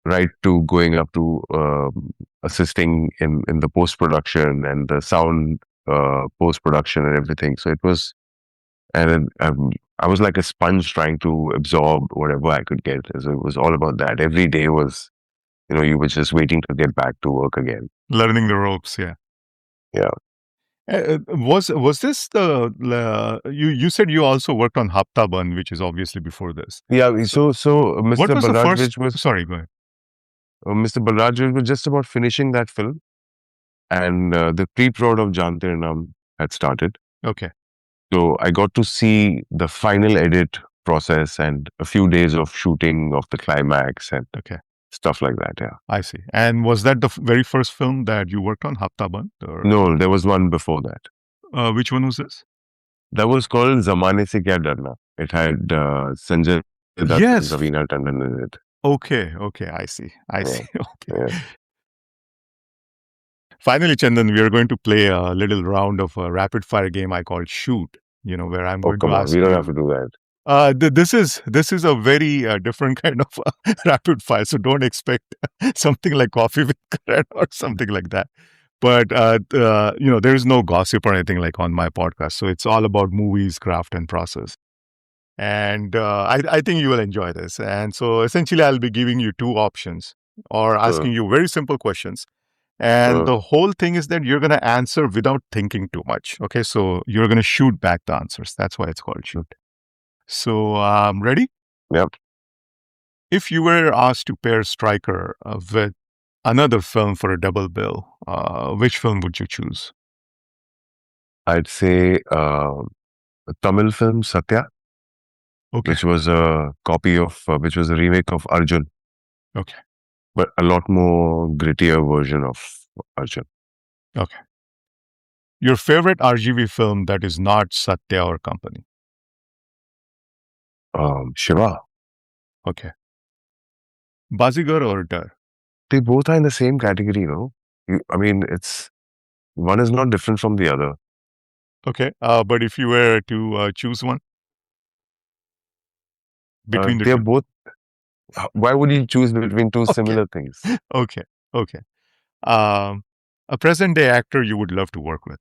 right to going up to assisting in the post production and the sound post production and everything. So it was, and then, I was like a sponge trying to absorb whatever I could get. So it was all about that. Every day was, you were just waiting to get back to work again. Learning the ropes. Yeah. Yeah. Was this you said you also worked on Hafta Ban, which is obviously before this. Yeah. So So what Mr. was the first? Balraj was Sorry, go ahead. Mr. Balraj was just about finishing that film, and the pre-prod of Jante Nam had started. Okay, So I got to see the final edit process and a few days of shooting of the climax and okay, stuff like that. Yeah. I see. And was that the very first film that you worked on, Hafta Ban, or No, there was one before that. which one was this? That was called Zamane Se Kya Darna. It had Sanjay Dutt and Yes. Raveena Tandon in it. Okay, okay, I see. I Yeah. see. Okay. Yeah. Finally, Chandan, we are going to play a little round of a rapid fire game I call Shoot, where I'm Oh, going to come on. We ask don't have you. to do that. This is a very different kind of rapid fire, so don't expect something like coffee with Karan or something like that. But there is no gossip or anything like on my podcast, so it's all about movies, craft, and process. And I think you will enjoy this. And so essentially, I'll be giving you two options or Uh, asking you very simple questions. And uh, the whole thing is that you're going to answer without thinking too much. Okay, so you're going to shoot back the answers. That's why it's called shoot. So, ready? yep. If you were asked to pair Striker with another film for a double bill, which film would you choose? I'd say a Tamil film, Satya, Okay, which was a copy of, which was a remake of Arjun, okay, but a lot more grittier version of Arjun. okay. Your favorite RGV film that is not Satya or Company? Shiva. Okay. Bazigar or Dar? They both are in the same category, I mean, one is not different from the other. Okay. But if you were to choose one between the They're two? both. Why would you choose between two Okay, similar things? okay, okay. Um, a present day actor you would love to work with?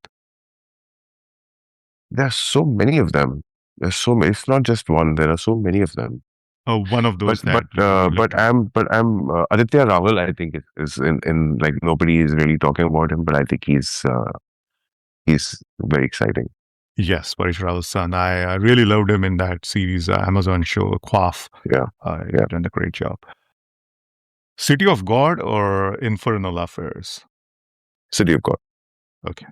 There are so many of them. There's so many. It's not just one. There are so many of them. One of But those that but you would like but to. I'm Aditya Rawal. I think is in like nobody is really talking about him, but I think he's very exciting. Yes, Paresh Rawal's son. I really loved him in that series, Amazon show, Quaff. Yeah, He's yeah. done a great job. City of God or Infernal Affairs? City of God, Okay.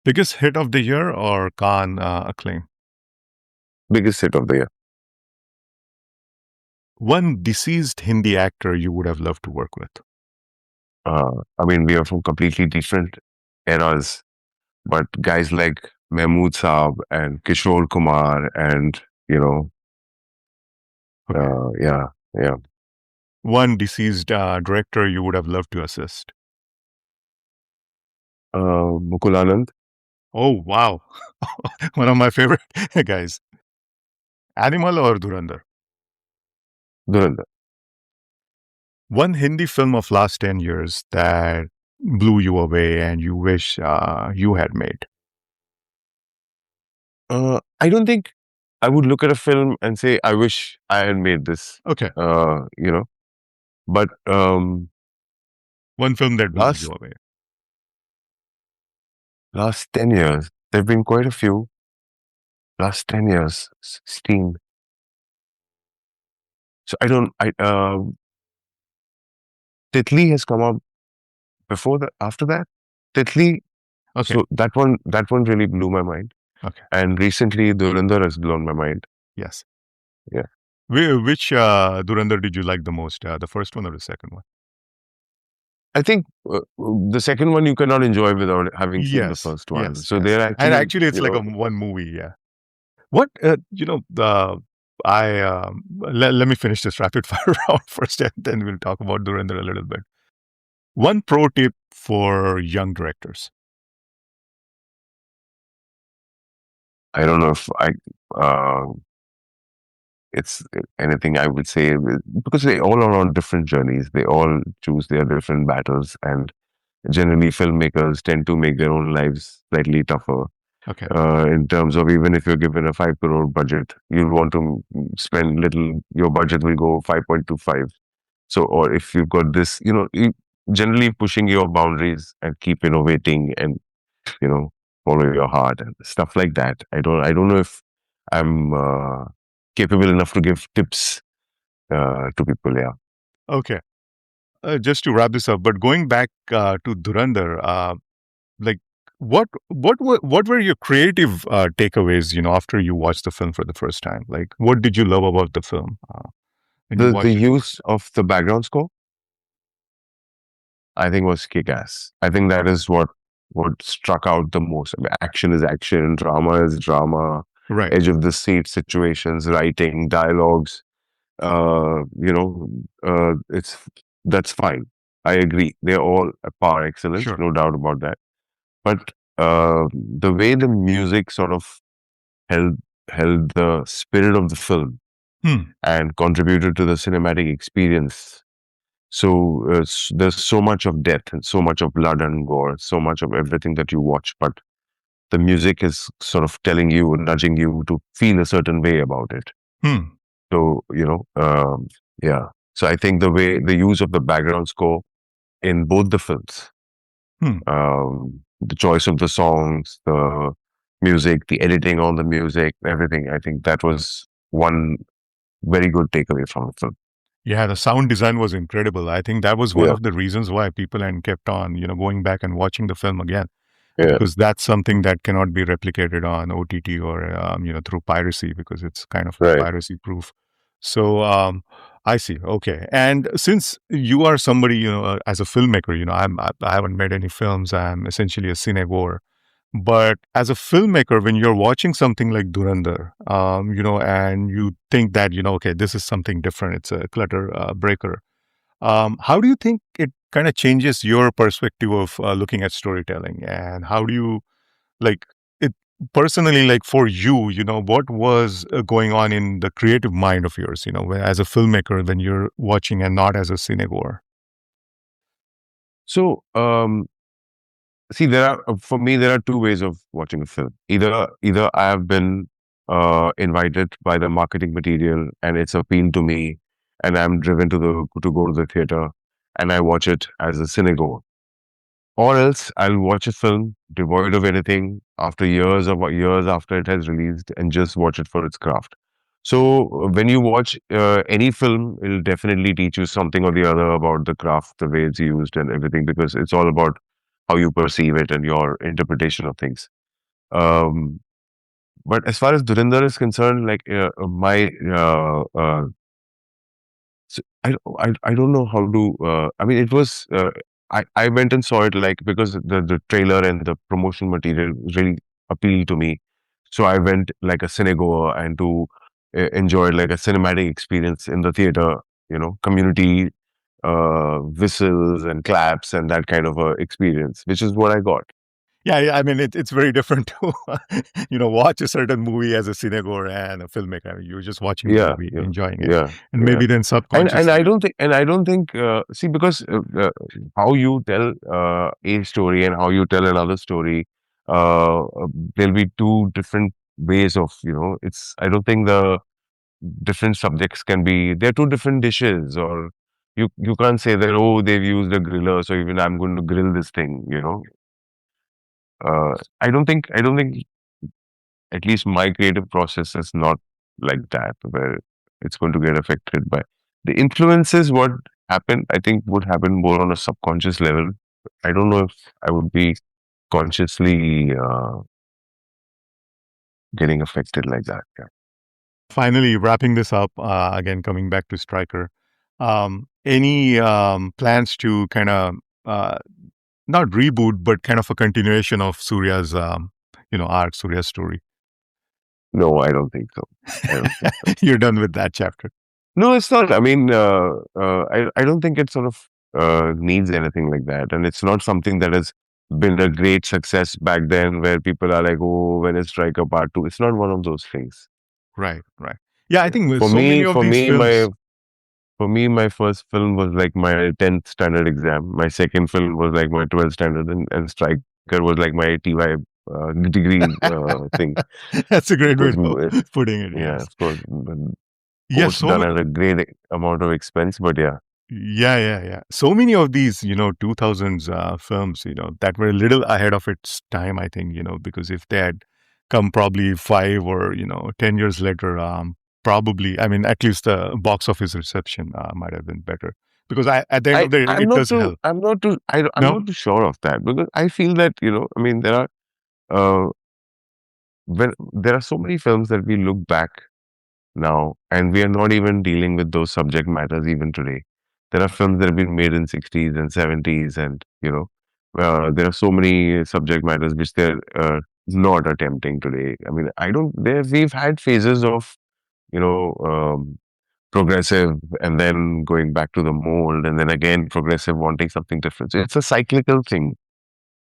Biggest hit of the year or Khan acclaim? biggest hit of the year. One deceased Hindi actor you would have loved to work with. I mean, we are from completely different eras, but guys like Mahmood Saab and Kishore Kumar and you know, Okay. yeah, yeah, One deceased director you would have loved to assist. Mukul Anand, Oh, wow. One of my favorite guys. Animal or Durandar? Dhurandhar. One Hindi film of last 10 years that blew you away and you wish you had made. I don't think I would look at a film and say, I wish I had made this, Okay. you know, but One film that blew you last away. last 10 years, there have been quite a few. Last 10 years, 16. So I don't, Titli has come up before that, after that. Titli, Okay. so that one really blew my mind. Okay. And recently, Dhurandhar has blown my mind. Yes. Yeah. Which Durandar did you like the most? The first one or the second one? I think the second one you cannot enjoy without having seen the Yes. first one. Yes. So Yes. they're And actually, actually, it's like a one movie. Yeah. What, I, let me finish this rapid fire round first and then we'll talk about Durandar a little bit. One pro tip for young directors. I don't know if uh, it's anything I would say because they all are on different journeys. They all choose their different battles, and generally, filmmakers tend to make their own lives slightly tougher. Okay. In terms of even if you're given a 5 crore budget, you'll want to spend little. Your budget will go 5.25. So, or if you've got this, generally pushing your boundaries and keep innovating and follow your heart and stuff like that. I don't know if I'm capable enough to give tips to people. Yeah. Okay. Just to wrap this up, but going back to Durandar, like what were your creative takeaways? After you watched the film for the first time, like what did you love about the film when you The watched it? use of the background score, I think, was kick-ass. I think that is what struck out the most. I mean, action is action, drama is drama, Right. edge of the seat situations, writing, dialogues. It's that's fine. I agree. They're all par excellence, Sure. no doubt about that. But the way the music sort of held held the spirit of the film Hmm. and contributed to the cinematic experience. So there's so much of death and so much of blood and gore, so much of everything that you watch, but the music is sort of telling you, nudging you to feel a certain way about it. Hmm. So, yeah. So I think the use of the background score in both the films, Hmm. the choice of the songs, the music, the editing on the music, everything, I think that was one very good takeaway from the film. Yeah, the sound design was incredible. I think that was one Yeah, of the reasons why people and kept on, going back and watching the film again, yeah, because that's something that cannot be replicated on OTT or through piracy because it's kind of right. piracy proof. So I see. Okay, and since you are somebody, as a filmmaker, I haven't made any films. I'm essentially a cinegoer. But as a filmmaker, when you're watching something like Durandar, and you think that, okay, this is something different, it's a clutter breaker. How do you think it kind of changes your perspective of looking at storytelling? And how do you like it personally, like for you, what was going on in the creative mind of yours, as a filmmaker when you're watching and not as a cinegoer? So See, for me there are two ways of watching a film. Either I have been invited by the marketing material and it's appealed to me, and I'm driven to go to the theater, and I watch it as a cinegoer. Or else I'll watch a film devoid of anything after years after it has released, and just watch it for its craft. So when you watch any film, it'll definitely teach you something or the other about the craft, the way it's used, and everything, because it's all about how you perceive it and your interpretation of things. Um, but as far as Dhurandhar is concerned, like my I don't know how to. I mean, it was. I went and saw it like because the trailer and the promotion material really appealed to me. So I went like a cinegoer and to enjoy like a cinematic experience in the theater. Community whistles and claps and that kind of a experience, which is what I got. Yeah, yeah, I mean, it's very different to, watch a certain movie as a cinegoer and a filmmaker. I mean, you're just watching the Yeah, movie, yeah, enjoying it, yeah, and yeah. maybe then And I subconsciously. don't think see, because how you tell a story and how you tell another story, there'll be two different ways of, it's I don't think the different subjects can be, they're two different dishes, or you can't say that, oh, they've used a griller, so even I'm going to grill this thing. I don't think at least my creative process is not like that, where it's going to get affected by the influences. What happened, I think, would happen more on a subconscious level. I don't know if I would be consciously getting affected like that. Yeah. Finally, wrapping this up, again, coming back to Striker, any plans to kind of not reboot, but kind of a continuation of Surya's, arc, Surya's story? No, I don't think so. I don't think so. You're done with that chapter. No, it's not. I mean, I don't think it sort of needs anything like that. And it's not something that has been a great success back then where people are like, oh, when is Striker Part 2? It's not one of those things. Right, right. Yeah, I Yeah. think with For so many me, of for these me, my films. for me, my first film was like my 10th standard exam. My second film was like my 12th standard, and Striker was like my TY degree thing. That's a Of great way course, of putting it. yeah, Yes. of course, Yes, course done at a great amount of expense, but yeah. yeah, yeah, yeah. So many of these, 2000s films, that were a little ahead of its time, I think, because if they had come probably 5 or 10 years later, probably, I mean, at least the box office reception might have been better. Because at the end of the day, it does help. I'm No? not too sure of that, because I feel that, I mean, uh, there are so many films that we look back now, and we are not even dealing with those subject matters even today. There are films that have been made in 60s and 70s, and there are so many subject matters which they're not attempting today. I mean, I don't. We've had phases of you know progressive, and then going back to the mold, and then again progressive wanting something different. So it's a cyclical thing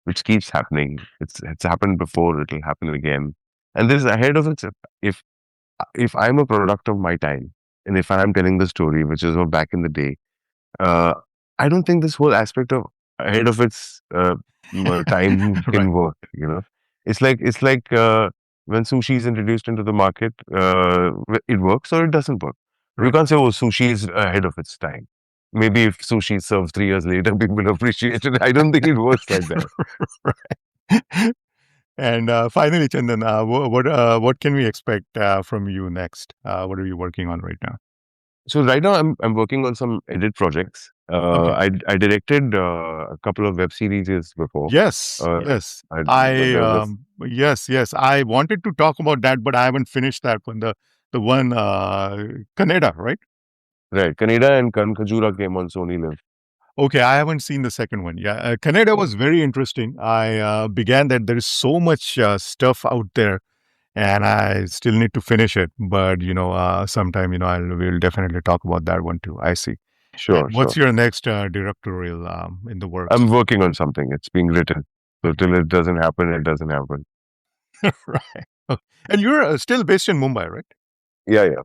which keeps happening. It's happened before. It'll happen again, and this is ahead of it. If if I'm a product of my time, and if I'm telling the story, which is of back in the day, uh, I don't think this whole aspect of ahead of its time Right. can work. It's like when sushi is introduced into the market, it works or it doesn't work. You Right. can't say, "Oh, sushi is ahead of its time." Maybe if sushi is served 3 years later, people will appreciate it. I don't think it works like that. Right. And finally, Chandan, what can we expect from you next? What are you working on right now? So right now I'm working on some edit projects. Okay. I directed a couple of web series before. Yes, Uh, yes. but there was Yes, yes. I wanted to talk about that, but I haven't finished that one. The one Canada, right? right. Canada and Kan Khajura came on Sony Live. Okay, I haven't seen the second one. Yeah, Canada Yeah, was very interesting. I began that there is so much stuff out there, and I still need to finish it. But sometime we'll definitely talk about that one too. I see. sure, And what's sure. your next directorial in the works? I'm working on something. It's being written. So till it doesn't happen, it doesn't happen. Right. Okay. And you're still based in Mumbai, right? Yeah, yeah.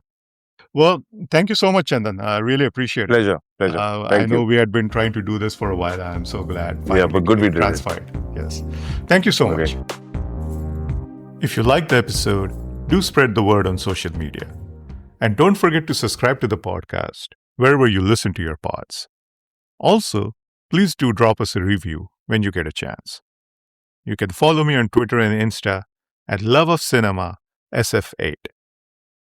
Well, thank you so much, Chandan. I really appreciate it. Pleasure, pleasure. I Thank know you. we had been trying to do this for a while. I'm so glad Yeah, but finally we good we could did it. transfer it. Yes. us. Thank you so much. Okay. If you liked the episode, do spread the word on social media. And don't forget to subscribe to the podcast wherever you listen to your pods. Also, please do drop us a review when you get a chance. You can follow me on Twitter and Insta at loveofcinemasf8.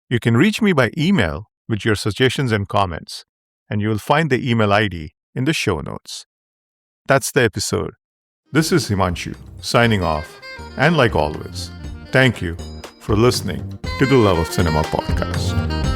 You can reach me by email with your suggestions and comments, and you will find the email ID in the show notes. That's the episode. This is Himanshu, signing off, and like always, thank you for listening to the Love of Cinema podcast.